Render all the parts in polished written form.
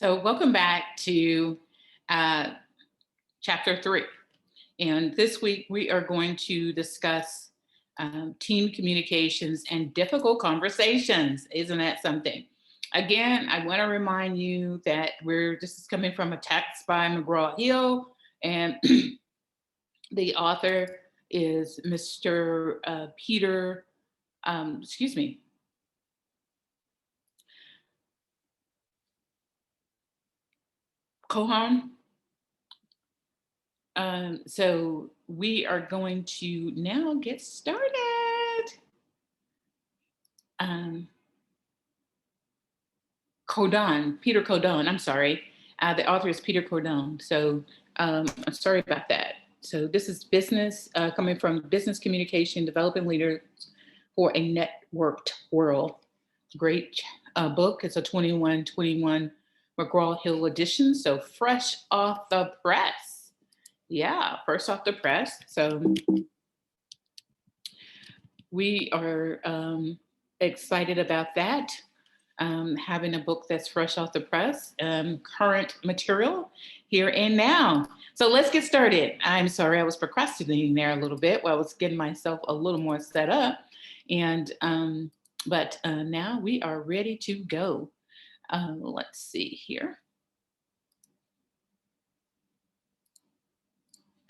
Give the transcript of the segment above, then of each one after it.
So welcome back to uh, chapter 3. And this week we are going to discuss team communications and difficult conversations. Isn't that something? Again, I want to remind you that this is coming from a text by McGraw-Hill, and the author is Mr. Peter, excuse me, Cohen. So we are going to now get started. Peter Codon, I'm sorry. The author is Peter Codon. So I'm sorry about that. So this is business, coming from business communication, developing leaders for a networked world. Great book. It's a 2121 McGraw-Hill edition. So fresh off the press. Yeah, first off the press. So we are excited about that. Having a book that's fresh off the press, current material here and now. So let's get started. I'm sorry, I was procrastinating there a little bit while I was getting myself a little more set up. And but now we are ready to go. Let's see here.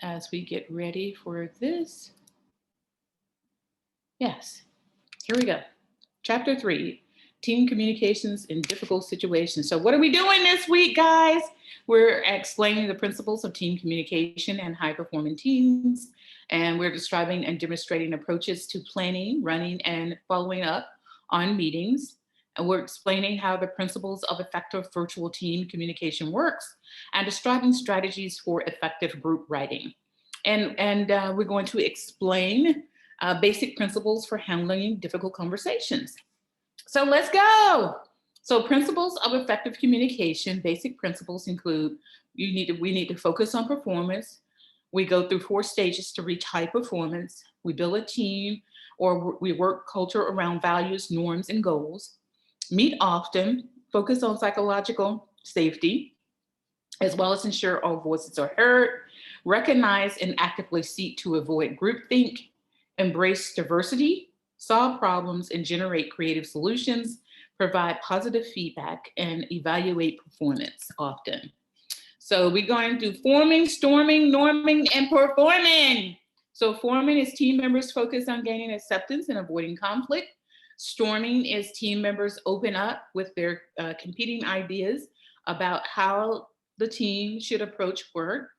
As we get ready for this. Yes, here we go. Chapter 3, team communications in difficult situations. So what are we doing this week, guys? We're explaining the principles of team communication and high-performing teams, and we're describing and demonstrating approaches to planning, running, and following up on meetings. And we're explaining how the principles of effective virtual team communication works and describing strategies for effective group writing. And we're going to explain basic principles for handling difficult conversations. So let's go. So principles of effective communication, basic principles include we need to focus on performance. We go through 4 stages to reach high performance. We build a team, or we work culture around values, norms, and goals. Meet often, focus on psychological safety, as well as ensure all voices are heard. Recognize and actively seek to avoid groupthink. Embrace diversity, solve problems, and generate creative solutions, provide positive feedback, and evaluate performance often. So we're going to forming, storming, norming, and performing. So forming is team members focus on gaining acceptance and avoiding conflict. Storming is team members open up with their competing ideas about how the team should approach work.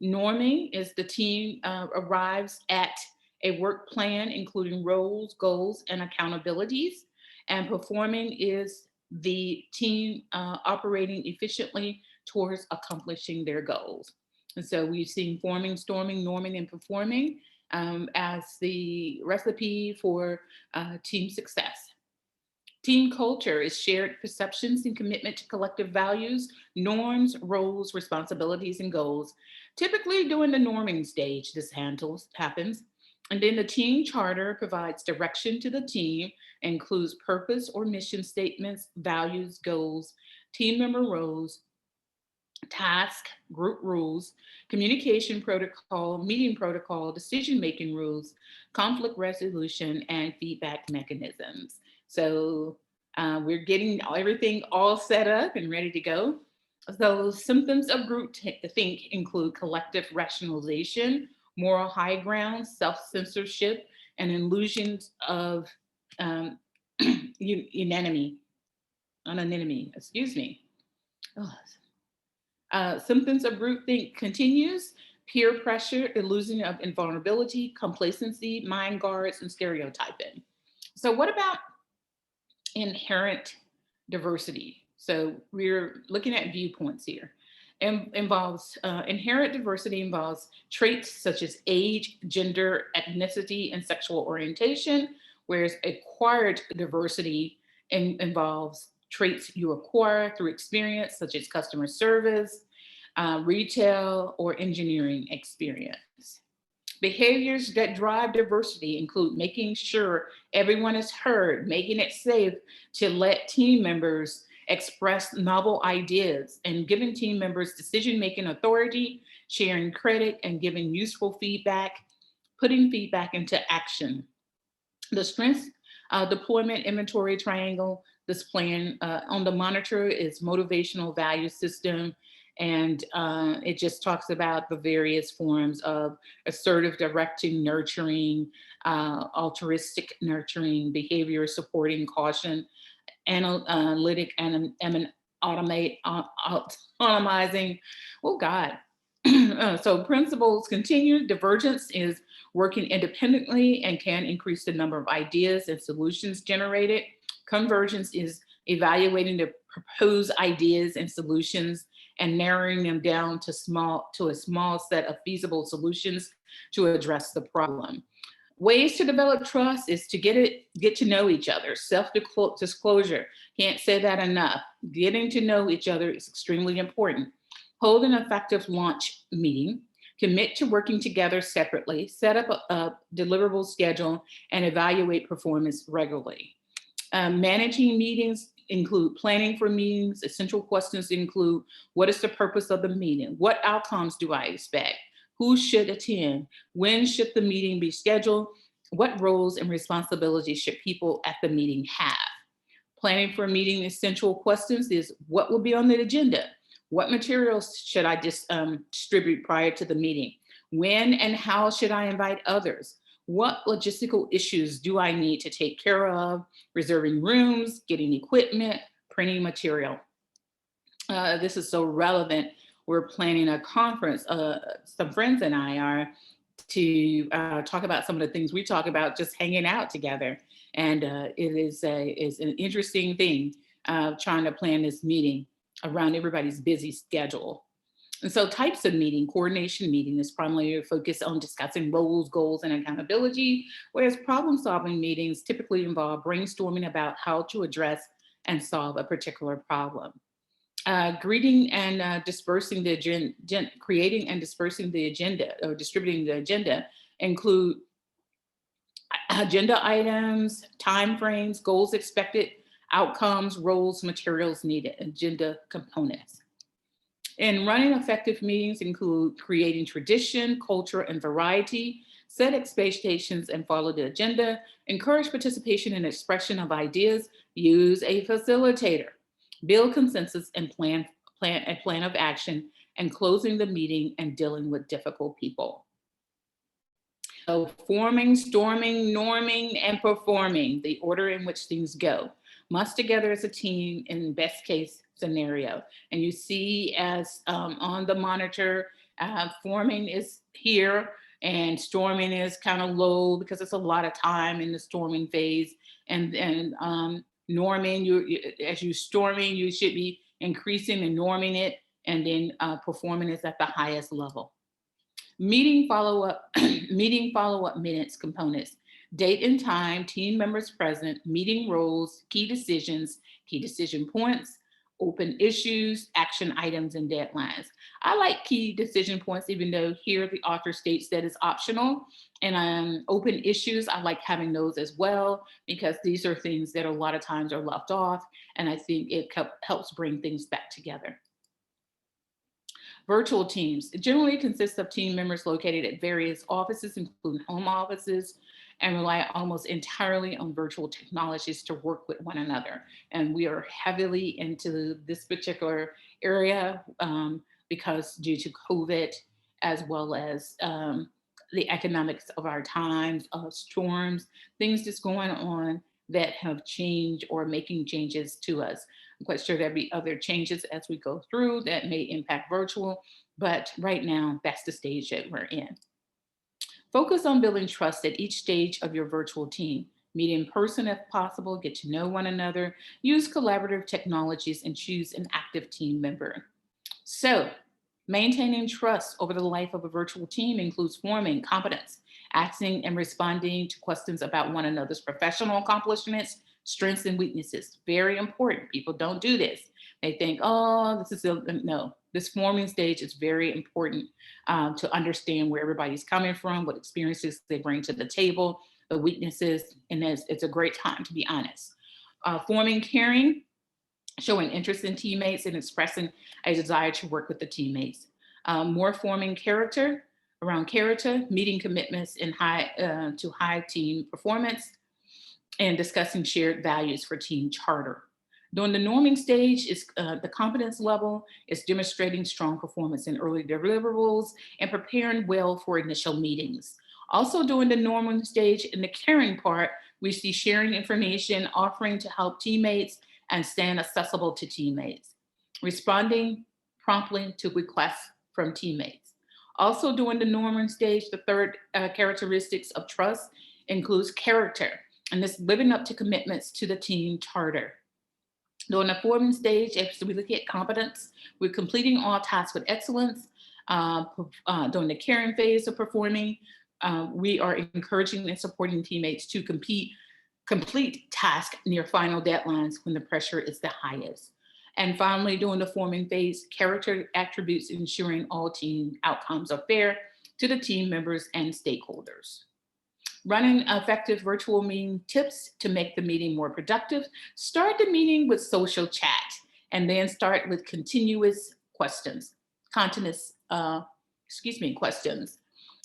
Norming is the team arrives at a work plan, including roles, goals, and accountabilities. And performing is the team operating efficiently towards accomplishing their goals. And so we've seen forming, storming, norming, and performing as the recipe for team success. Team culture is shared perceptions and commitment to collective values, norms, roles, responsibilities, and goals. Typically during the norming stage, this happens. And then the team charter provides direction to the team, includes purpose or mission statements, values, goals, team member roles, task, group rules, communication protocol, meeting protocol, decision-making rules, conflict resolution, and feedback mechanisms. So we're getting everything all set up and ready to go. So symptoms of group think include collective rationalization, moral high ground, self-censorship, and illusions of anonymity, excuse me. Symptoms of groupthink continues, peer pressure, illusion of invulnerability, complacency, mind guards, and stereotyping. So what about inherent diversity? So we're looking at viewpoints here. Inherent diversity involves traits such as age, gender, ethnicity, and sexual orientation, whereas acquired diversity involves traits you acquire through experience, such as customer service, retail, or engineering experience. Behaviors that drive diversity include making sure everyone is heard, making it safe to let team members express novel ideas, and giving team members decision-making authority, sharing credit, and giving useful feedback, putting feedback into action. The strengths deployment inventory triangle displaying on the monitor is motivational value system. And it just talks about the various forms of assertive directing, nurturing, altruistic nurturing, behavior supporting, caution, analytic, and autonomizing. Oh God. So principles continue. Divergence is working independently and can increase the number of ideas and solutions generated. Convergence is evaluating the proposed ideas and solutions and narrowing them down to a small set of feasible solutions to address the problem. Ways to develop trust is to get to know each other. Self-disclosure, can't say that enough. Getting to know each other is extremely important. Hold an effective launch meeting. Commit to working together separately. Set up a deliverable schedule and evaluate performance regularly. Managing meetings include planning for meetings. Essential questions include: what is the purpose of the meeting? What outcomes do I expect? Who should attend? When should the meeting be scheduled? What roles and responsibilities should people at the meeting have? Planning for a meeting essential questions is: what will be on the agenda? What materials should I distribute prior to the meeting? When and how should I invite others? What logistical issues do I need to take care of? Reserving rooms, getting equipment, printing material. This is so relevant. We're planning a conference. Some friends and I are to talk about some of the things we talk about just hanging out together. And it is an interesting thing trying to plan this meeting around everybody's busy schedule. And so types of meeting: coordination meeting is primarily focused on discussing roles, goals, and accountability, whereas problem-solving meetings typically involve brainstorming about how to address and solve a particular problem. Greeting and dispersing the agenda, creating and dispersing the agenda or distributing the agenda include agenda items, timeframes, goals expected, outcomes, roles, materials needed, agenda components. And running effective meetings include creating tradition, culture, and variety, set expectations and follow the agenda, encourage participation and expression of ideas, use a facilitator, build consensus and plan a plan of action, and closing the meeting and dealing with difficult people. So forming, storming, norming, and performing, the order in which things go. Must together as a team in best case scenario. And you see as on the monitor, forming is here and storming is kind of low because it's a lot of time in the storming phase. And norming, as you storming, you should be increasing and norming it. And then performing is at the highest level. Meeting follow-up, meeting follow-up minutes components: date and time, team members present, meeting roles, key decision points, open issues, action items, and deadlines. I like key decision points, even though here the author states that it's optional. And open issues, I like having those as well, because these are things that a lot of times are left off. And I think it helps bring things back together. Virtual teams. It generally consists of team members located at various offices, including home offices, and rely almost entirely on virtual technologies to work with one another. And we are heavily into this particular area because due to COVID, as well as the economics of our times, storms, things just going on that have changed or making changes to us. I'm quite sure there'll be other changes as we go through that may impact virtual, but right now that's the stage that we're in. Focus on building trust at each stage of your virtual team. Meet in person if possible, get to know one another, use collaborative technologies, and choose an active team member. So, maintaining trust over the life of a virtual team includes forming competence, asking and responding to questions about one another's professional accomplishments, strengths, and weaknesses. Very important. People don't do this. They think, oh, no. This forming stage is very important to understand where everybody's coming from, what experiences they bring to the table, the weaknesses, and it's a great time to be honest. Forming caring showing interest in teammates and expressing a desire to work with the teammates. More forming character, around character, meeting commitments in to high team performance, and discussing shared values for team charter. During the norming stage is the competence level is demonstrating strong performance in early deliverables and preparing well for initial meetings. Also during the norming stage in the caring part, we see sharing information, offering to help teammates and stand accessible to teammates, responding promptly to requests from teammates. Also during the norming stage, the third characteristics of trust includes character, and this living up to commitments to the team charter. During the forming stage, as we look at competence, we're completing all tasks with excellence. During the caring phase of performing, we are encouraging and supporting teammates to complete tasks near final deadlines when the pressure is the highest. And finally, during the forming phase, character attributes ensuring all team outcomes are fair to the team members and stakeholders. Running effective virtual meeting tips to make the meeting more productive. Start the meeting with social chat and then start with continuous questions, questions.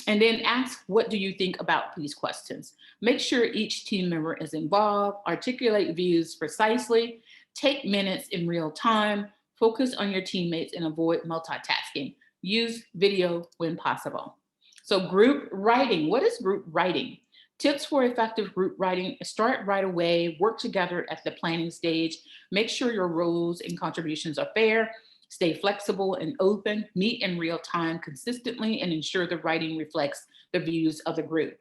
And then ask, what do you think about these questions? Make sure each team member is involved, articulate views precisely, take minutes in real time, focus on your teammates and avoid multitasking. Use video when possible. So group writing, what is group writing? Tips for effective group writing: start right away, work together at the planning stage, make sure your roles and contributions are fair, stay flexible and open, meet in real time consistently, and ensure the writing reflects the views of the group.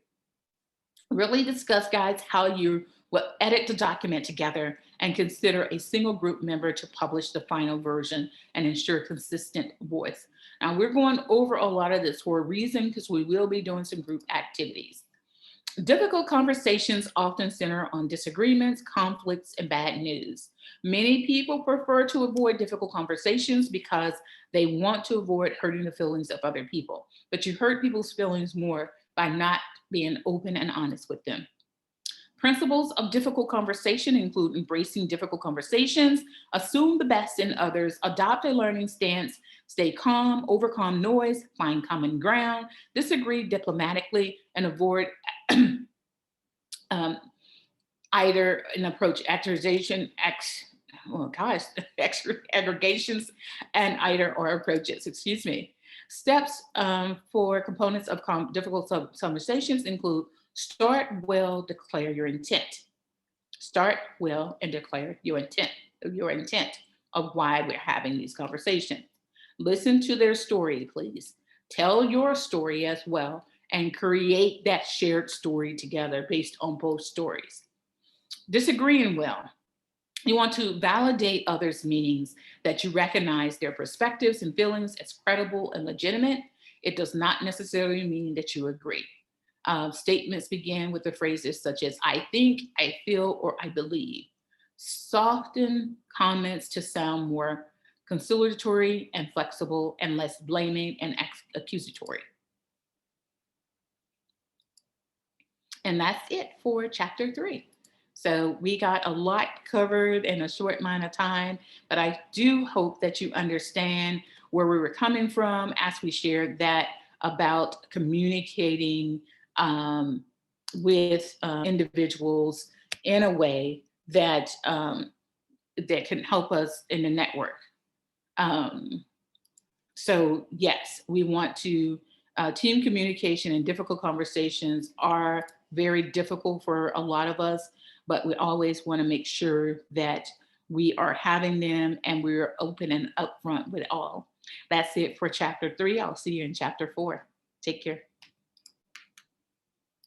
Really discuss, guys, how you will edit the document together and consider a single group member to publish the final version and ensure consistent voice. Now, we're going over a lot of this for a reason because we will be doing some group activities. Difficult conversations often center on disagreements, conflicts, and bad news. Many people prefer to avoid difficult conversations because they want to avoid hurting the feelings of other people. But you hurt people's feelings more by not being open and honest with them. Principles of difficult conversation include embracing difficult conversations, assume the best in others, adopt a learning stance, stay calm, overcome noise, find common ground, disagree diplomatically, and avoid either an approach aggregations and either or approaches, Steps for components of difficult conversations include: start well, declare your intent. Start well and declare your intent of why we're having these conversations. Listen to their story, please. Tell your story as well and create that shared story together based on both stories. Disagreeing well. You want to validate others' meanings, that you recognize their perspectives and feelings as credible and legitimate. It does not necessarily mean that you agree. Statements begin with the phrases such as I think, I feel, or I believe. Soften comments to sound more conciliatory and flexible and less blaming and accusatory. And that's it for chapter 3. So we got a lot covered in a short amount of time, but I do hope that you understand where we were coming from as we shared that about communicating with individuals in a way that that can help us in the network. So yes, we want to, team communication and difficult conversations are very difficult for a lot of us, but we always want to make sure that we are having them and we're open and upfront with all. That's it for chapter 3. I'll see you in chapter 4. Take care.